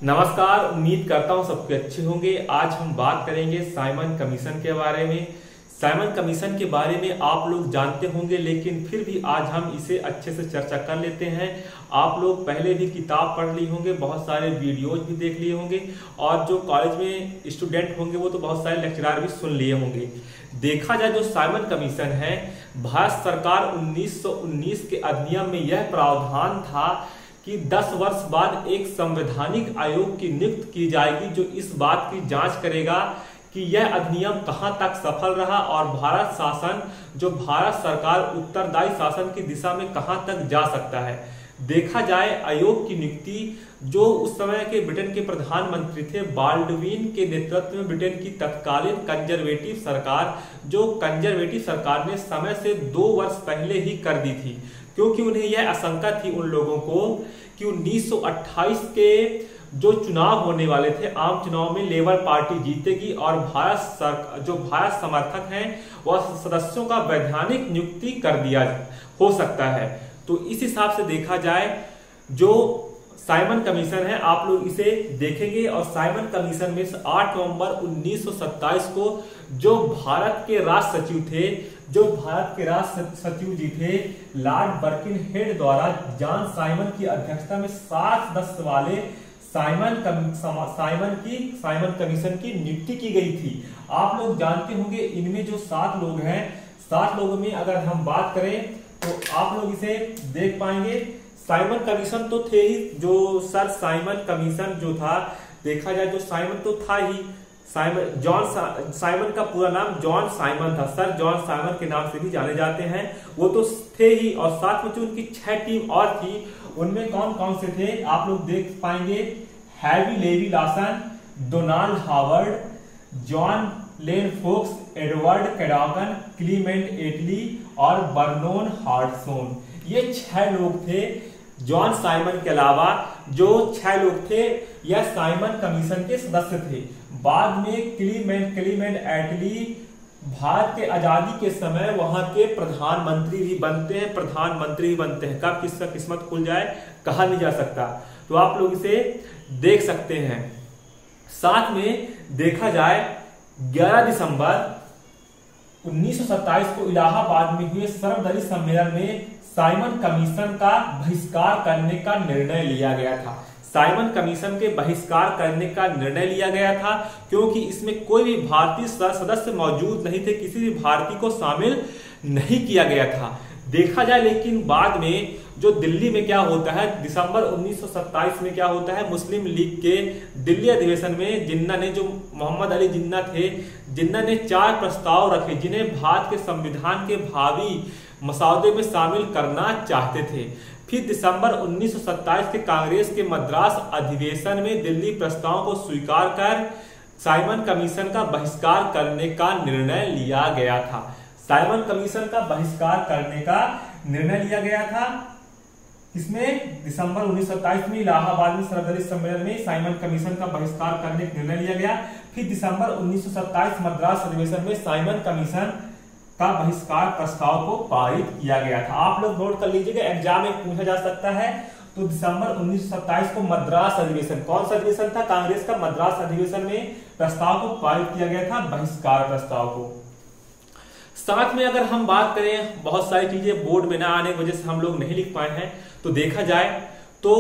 नमस्कार। उम्मीद करता हूं सबके अच्छे होंगे। आज हम बात करेंगे साइमन कमीशन के बारे में। साइमन कमीशन के बारे में आप लोग जानते होंगे, लेकिन फिर भी आज हम इसे अच्छे से चर्चा कर लेते हैं। आप लोग पहले भी किताब पढ़ लिए होंगे, बहुत सारे वीडियोज भी देख लिए होंगे, और जो कॉलेज में स्टूडेंट होंगे वो तो बहुत सारे लेक्चरार भी सुन लिए होंगे। देखा जाए जो साइमन कमीशन है, भारत सरकार 1919 के अधिनियम में यह प्रावधान था कि 10 वर्ष बाद एक संवैधानिक आयोग की नियुक्ति की जाएगी जो इस बात की जांच करेगा कि यह अधिनियम कहां तक सफल रहा और भारत शासन, जो भारत सरकार उत्तरदायी शासन की दिशा में कहां तक जा सकता है। देखा जाए आयोग की नियुक्ति जो उस समय के ब्रिटेन के प्रधानमंत्री थे बाल्डविन के नेतृत्व में ब्रिटेन की तत्कालीन कंजर्वेटिव सरकार, जो कंजर्वेटिव सरकार ने समय से 2 वर्ष पहले ही कर दी थी, क्योंकि उन्हें यह आशंका थी उन लोगों को कि 1928 के जो चुनाव होने वाले थे, आम चुनाव में लेबर पार्टी जीतेगी और भारत समर्थक हैं वह सदस्यों का वैधानिक नियुक्ति कर दिया हो सकता है। तो इस हिसाब से देखा जाए जो साइमन कमीशन है, आप लोग इसे देखेंगे। और साइमन कमीशन में 8 नवंबर 1927 को जो भारत के राष्ट्र सचिव जी थे लॉर्ड बर्किनहेड द्वारा जॉन साइमन की अध्यक्षता में 7 सदस्य वाले साइमन कमीशन की नियुक्ति की गई थी। आप लोग जानते होंगे इनमें जो 7 लोग हैं, 7 लोगों में अगर हम बात करें तो आप लोग इसे देख पाएंगे। साइमन कमीशन तो थे ही, जो सर साइमन कमीशन जो था, देखा जाए जो साइमन तो था ही, साइमन का पूरा नाम जॉन साइमन था। सर जॉन साइमन के नाम से भी जाने जाते हैं, वो तो थे ही। और साथ में जो उनकी 6 टीम और थी, उनमें कौन कौन से थे आप लोग देख पाएंगे। Harry Levy Lawson, Donald Howard, John Lane Fox, Edward Cadogan, Clement Attlee और बर्नोन हार्टसोन। ये 6 लोग थे। जॉन साइमन के अलावा जो 6 लोग थे यह साइमन कमीशन के सदस्य थे। बाद में क्लीमेंट एटली भारत के आजादी के समय वहां के प्रधानमंत्री भी बनते हैं। कब किसका किस्मत खुल जाए कहा नहीं जा सकता। तो आप लोग इसे देख सकते हैं। साथ में देखा जाए 11 दिसंबर 1927 को इलाहाबाद में हुए सर्वदलीय सम्मेलन में साइमन कमीशन का बहिष्कार करने का निर्णय लिया गया था। साइमन कमीशन के बहिष्कार करने का निर्णय लिया गया था क्योंकि इसमें कोई भी भारतीय सदस्य मौजूद नहीं थे, किसी भी भारतीय को शामिल नहीं किया गया था। देखा जाए लेकिन बाद में जो दिल्ली में क्या होता है, दिसंबर 1927 में क्या होता है, मुस्लिम लीग के दिल्ली अधिवेशन में जिन्ना ने, जो मोहम्मद अली जिन्ना थे, जिन्ना ने 4 प्रस्ताव रखे जिन्हें भारत के संविधान के भावी मसौदे में शामिल करना चाहते थे। फिर दिसंबर 1927 के कांग्रेस के मद्रास अधिवेशन में दिल्ली प्रस्ताव को स्वीकार कर साइमन कमीशन का बहिष्कार करने का निर्णय लिया गया था। साइमन कमीशन का बहिष्कार करने का निर्णय लिया गया था इसमें दिसंबर 1927 में इलाहाबाद में सर्वदलीय सम्मेलन में साइमन कमीशन का बहिष्कार करने का निर्णय लिया गया। फिर दिसंबर 1927 मद्रास अधिवेशन में साइमन कमीशन का बहिष्कार प्रस्ताव को पारित किया गया था। आप लोग नोट कर लीजिएगा, एग्जाम में पूछा जा सकता है। तो दिसंबर 1927 को मद्रास अधिवेशन, कौन सा अधिवेशन था, कांग्रेस का मद्रास अधिवेशन में प्रस्ताव को पारित किया गया था, बहिष्कार प्रस्ताव को। साथ में अगर हम बात करें, बहुत सारी चीजें बोर्ड में ना आने की वजह से हम लोग नहीं लिख पाए हैं, तो देखा जाए तो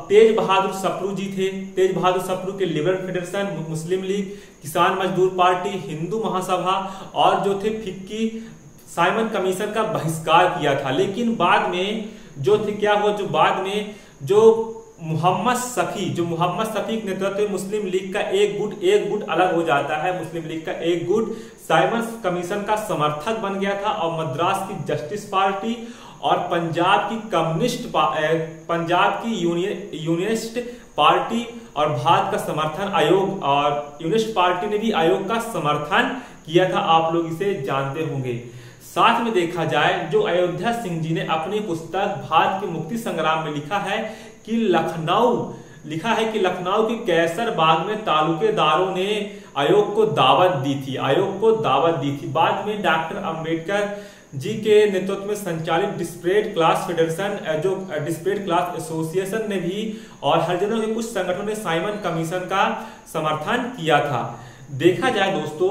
तेज बहादुर सप्रू जी थे। तेज बहादुर सप्रू के लिबरल फेडरेशन, मुस्लिम लीग, किसान मजदूर पार्टी, हिंदू महासभा और जो थे फिक्की, साइमन कमीशन का बहिष्कार किया था। लेकिन बाद में जो थे क्या हुआ, जो बाद में जो मोहम्मद शफी के नेतृत्व में मुस्लिम लीग का एक गुट अलग हो जाता है। मुस्लिम लीग का एक गुट साइमन कमीशन का समर्थक बन गया था और मद्रास की जस्टिस पार्टी और पंजाब की यूनियनिस्ट पार्टी और भारत का समर्थन आयोग और यूनियनिस्ट पार्टी ने भी आयोग का समर्थन किया था। आप लोग इसे जानते होंगे। साथ में देखा जाए जो अयोध्या सिंह जी ने अपनी पुस्तक भारत की मुक्ति संग्राम में लिखा है कि लखनऊ की कैसर बाग में तालुकेदारों ने आयोग को दावत दी थी। बाद में डॉक्टर अंबेडकर जी के नेतृत्व में संचालित डिस्परेट क्लास फेडरेशन, जो डिस्परेट क्लास एसोसिएशन ने भी और हरिजनों के कुछ संगठनों ने साइमन कमीशन का समर्थन किया था। देखा जाए दोस्तों,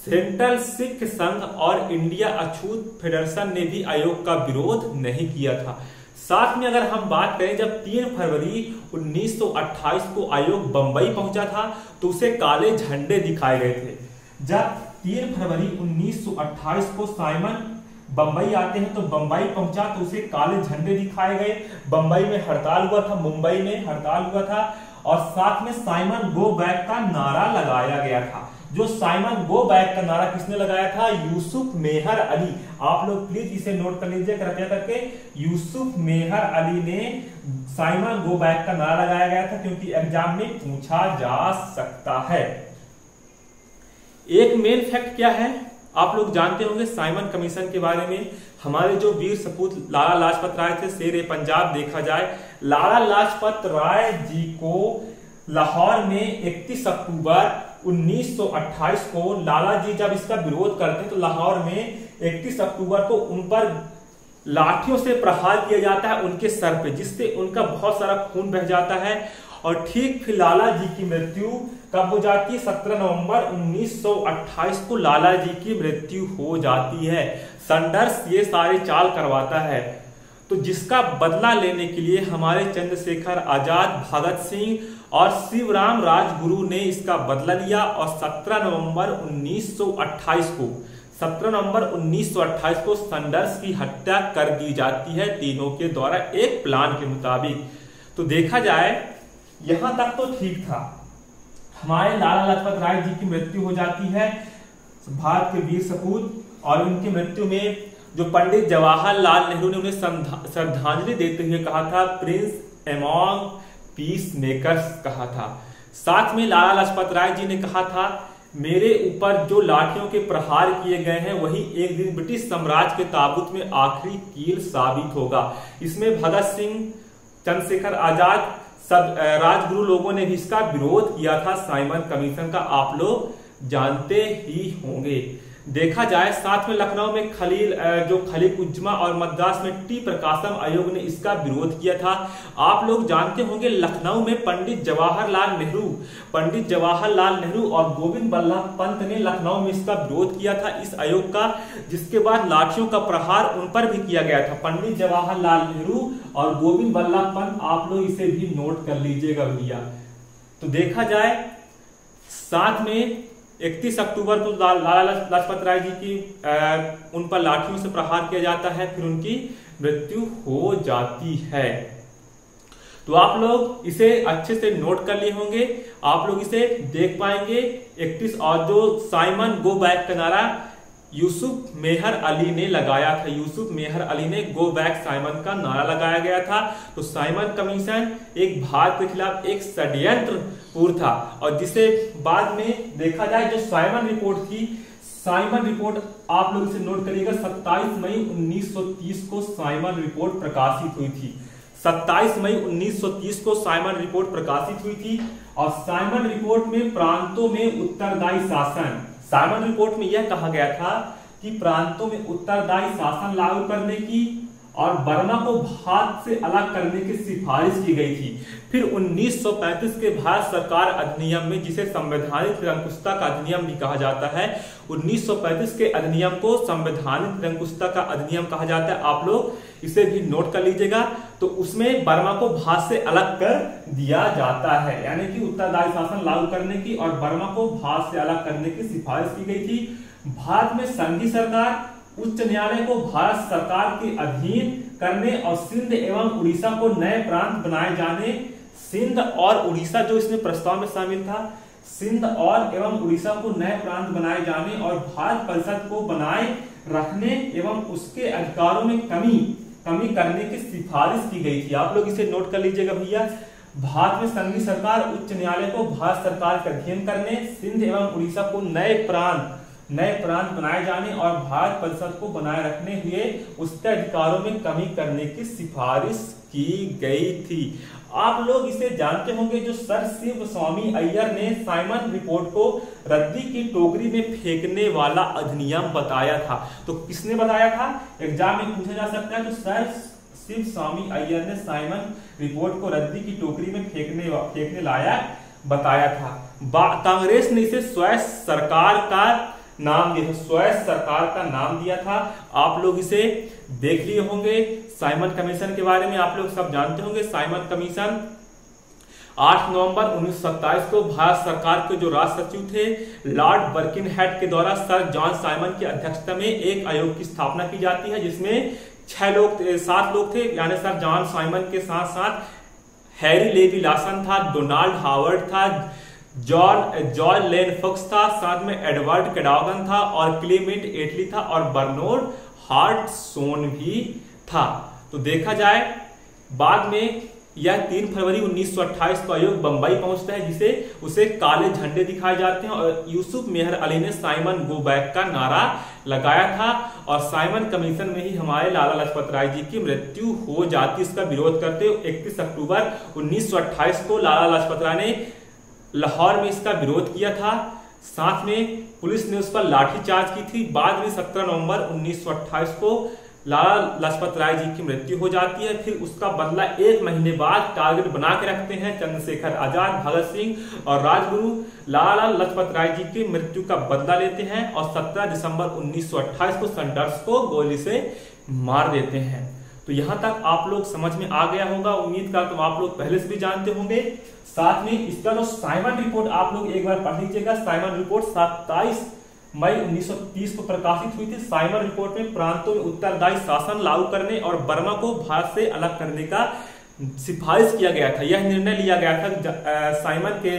सेंट्रल सिख संघ और इंडिया अछूत फेडरेशन ने भी आयोग का विरोध नहीं किया था। साथ में अगर हम बात करें, जब 3 फरवरी 1928 को आयोग बंबई पहुंचा था तो उसे काले झंडे दिखाए गए थे। जब 3 फरवरी 1928 को साइमन बंबई आते हैं तो बंबई पहुंचा तो उसे काले झंडे दिखाए गए। बंबई में हड़ताल हुआ था, मुंबई में हड़ताल हुआ था और साथ में साइमन गो बैक का नारा लगाया गया था। जो साइमन गो बैक का नारा किसने लगाया था? यूसुफ मेहर अली। आप लोग प्लीज इसे नोट कर लीजिए कृपया करके। यूसुफ मेहर अली ने साइमन गो बैक का नारा लगाया गया था, क्योंकि एग्जाम में पूछा जा सकता है। एक मेन फैक्ट क्या है आप लोग जानते होंगे साइमन कमीशन के बारे में। हमारे जो वीर सपूत लाला लाजपत राय थे, शेर पंजाब देखा जाए, लाला लाजपत राय जी को लाहौर में 31 अक्टूबर 1928 को लाला जी जब इसका विरोध करते हैं तो लाहौर में 31 अक्टूबर को उन पर लाठियों से प्रहार किया जाता है उनके सर पे, जिससे उनका बहुत सारा खून बह जाता है। और ठीक फिर लाला जी की मृत्यु कब हो जाती है? 17 नवंबर 1928 को लाला जी की मृत्यु हो जाती है। सैंडर्स ये सारे चाल करवाता है। तो जिसका बदला लेने के लिए हमारे चंद्रशेखर आजाद, भगत सिंह और शिवराम राजगुरु ने इसका बदला लिया और 17 नवंबर 1928 को सैंडर्स की हत्या कर दी जाती है तीनों के द्वारा एक प्लान के मुताबिक। तो देखा जाए यहां तक तो ठीक था। हमारे लाला लाजपत राय जी की मृत्यु हो जाती है, भारत के वीर सपूत, और उनकी मृत्यु में जो पंडित जवाहरलाल नेहरू ने उन्हें श्रद्धांजलि देते हुए कहा था, प्रिंस एमॉन्ग पीस मेकर्स कहा था। साथ में लाला लाजपत राय जी ने कहा था, मेरे ऊपर जो लाठियों के प्रहार किए गए हैं वही एक दिन ब्रिटिश साम्राज्य के ताबूत में आखिरी कील साबित होगा। इसमें भगत सिंह, चंद्रशेखर आजाद, सब राजगुरु लोगों ने भी इसका विरोध किया था साइमन कमीशन का, आप लोग जानते ही होंगे। देखा जाए साथ में लखनऊ में खलील उज्जमा और मद्रास में टी प्रकाशम आयोग ने इसका विरोध किया था। आप लोग जानते होंगे लखनऊ में पंडित जवाहरलाल नेहरू और गोविंद बल्लभ पंत ने लखनऊ में इसका विरोध किया था इस आयोग का, जिसके बाद लाठियों का प्रहार उन पर भी किया गया था। पंडित जवाहरलाल नेहरू और गोविंद बल्लभ पंत, आप लोग इसे भी नोट कर लीजिएगा भैया। तो देखा जाए साथ में 31 अक्टूबर को लाला लाजपत राय जी की उन पर लाठियों से प्रहार किया जाता है, फिर उनकी मृत्यु हो जाती है। तो आप लोग इसे अच्छे से नोट कर लिए होंगे, आप लोग इसे देख पाएंगे। 31 और जो साइमन गो बैक का नारा यूसुफ मेहर अली ने लगाया था, यूसुफ मेहर अली ने गो बैक साइमन का नारा लगाया गया था। तो साइमन कमीशन एक भारत के खिलाफ एक षड्यंत्र पूर्ण था, और जिसे बाद में देखा जाए जो साइमन रिपोर्ट थी, साइमन रिपोर्ट आप लोग इसे नोट करिएगा, 27 मई 1930 को साइमन रिपोर्ट प्रकाशित हुई थी। 27 मई 1930 को साइमन रिपोर्ट प्रकाशित हुई थी, और साइमन रिपोर्ट में प्रांतों में उत्तरदायी शासन, साइमन रिपोर्ट में यह कहा गया था कि प्रांतों में उत्तरदायी शासन लागू करने की और बर्मा को भारत से अलग करने की सिफारिश की गई थी। फिर 1935 के भारत सरकार अधिनियम में, जिसे संवैधानिक निरंकुशता का अधिनियम भी कहा जाता है, 1935 के अधिनियम को संवैधानिक निरंकुशता का अधिनियम कहा जाता है, आप लोग इसे भी नोट कर लीजिएगा। तो उसमें बर्मा को भारत से अलग कर दिया जाता है, यानी कि उत्तरदायी शासन लागू करने की और बर्मा को भारत से अलग करने की सिफारिश की गई थी। भारत में संघीय सरकार उच्च न्यायालय को भारत सरकार के अधीन करने और सिंध एवं उड़ीसा को नए प्रांत बनाए जाने, सिंध और उड़ीसा जो इसमें प्रस्ताव में शामिल था, सिंध और एवं उड़ीसा को नए प्रांत बनाए जाने और भारत परिषद को बनाए रखने एवं उसके अधिकारों में कमी करने की सिफारिश की गई थी। आप लोग इसे नोट कर लीजिएगा भैया। भारत में संघीय सरकार उच्च न्यायालय को भारत सरकार के अधीन करने, सिंध एवं उड़ीसा को नए प्रांत बनाए जाने और भारत परिषद को बनाए रखने हुए उसके अधिकारों में कमी करने की सिफारिश की गई थी। आप लोग इसे जानते होंगे, जो सर शिव स्वामी अय्यर ने साइमन रिपोर्ट को रद्दी की टोकरी में फेंकने वाला अधिनियम बताया था। तो किसने बताया था, एग्जाम में पूछा जा सकता है। जो सर शिव स्वामी अय्यर ने साइमन रिपोर्ट को रद्दी की टोकरी में फेंकने लायक बताया था। कांग्रेस ने इसे स्वायत्त सरकार का नाम दिया था, स्वायत्त सरकार का नाम दिया था। आप लोग इसे देख लिए होंगे। साइमन कमीशन के बारे में आप लोग सब जानते होंगे। साइमन कमीशन 8 नवंबर 1927 को भारत सरकार के जो राष्ट्र सचिव थे लॉर्ड बर्किनहेड के द्वारा सर जॉन साइमन की अध्यक्षता में एक आयोग की स्थापना की जाती है, जिसमें 7 लोग थे। यानी सर जॉन साइमन के साथ साथ हैरी लेवी लासन था, डोनाल्ड हावर्ड था, जॉर्ज लेन फॉक्स था, साथ में एडवर्ड कैडॉगन था और क्लेमेंट एटली था और बर्नार्ड हार्टसोन भी था। तो देखा जाए बाद में यह 3 फरवरी 1928 को आयोग बंबई पहुंचता है, जिसे उसे काले झंडे दिखाए जाते हैं और यूसुफ मेहर अली ने साइमन गो बैक का नारा लगाया था और साइमन कमीशन में ही हमारे लाला लाजपत राय जी की मृत्यु हो जाती। इसका विरोध करते हुए 31 अक्टूबर 1928 को लाला लाजपत राय ने लाहौर में इसका विरोध किया था। साथ में पुलिस ने उस पर लाठीचार्ज की थी। बाद में 17 नवंबर 1928 को लाला लाजपत राय जी की मृत्यु हो जाती है। फिर उसका बदला 1 महीने बाद टारगेट बना के रखते हैं चंद्रशेखर आजाद, भगत सिंह और राजगुरु लाला लाजपत राय जी की मृत्यु का बदला लेते हैं और 17 दिसंबर 1928 को सैंडर्स को गोली से मार देते हैं। तो यहां तक आप लोग समझ में आ गया होगा, उम्मीद करता हूं आप लोग पहले से भी जानते होंगे। साथ में इसका जो साइमन रिपोर्ट आप लोग एक बार पढ़ लीजिएगा। साइमन रिपोर्ट 27 मई 1930 को प्रकाशित हुई थी। साइमन रिपोर्ट में प्रांतों में उत्तरदायी शासन लागू करने और बर्मा को भारत से अलग करने का सिफारिश किया गया था। यह निर्णय लिया गया था साइमन के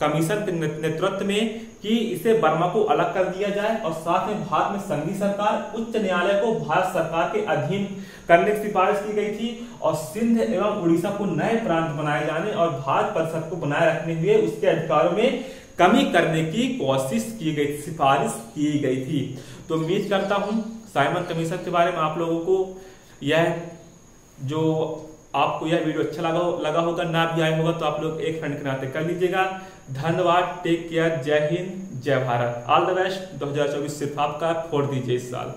कमीशन के नेतृत्व में कि इसे बर्मा को अलग कर दिया जाए और साथ में भारत में संघीय सरकार उच्च न्यायालय को भारत सरकार के अधीन करने की सिफारिश की गई थी और सिंध एवं उड़ीसा को नए प्रांत बनाए जाने और भारत परिषद को बनाए रखने हुए उसके अधिकारों में कमी करने की कोशिश की गई, सिफारिश की गई थी। तो उम्मीद करता हूं साइमन कमीशन के बारे में आप लोगों को आपको यह वीडियो अच्छा लगा होगा। ना भी आया होगा तो आप लोग एक फ्रेंड के नाते कर लीजिएगा। धन्यवाद, टेक केयर, जय हिंद, जय भारत, ऑल द बेस्ट। 2024 सिर्फ आपका, फोड़ दीजिए इस साल।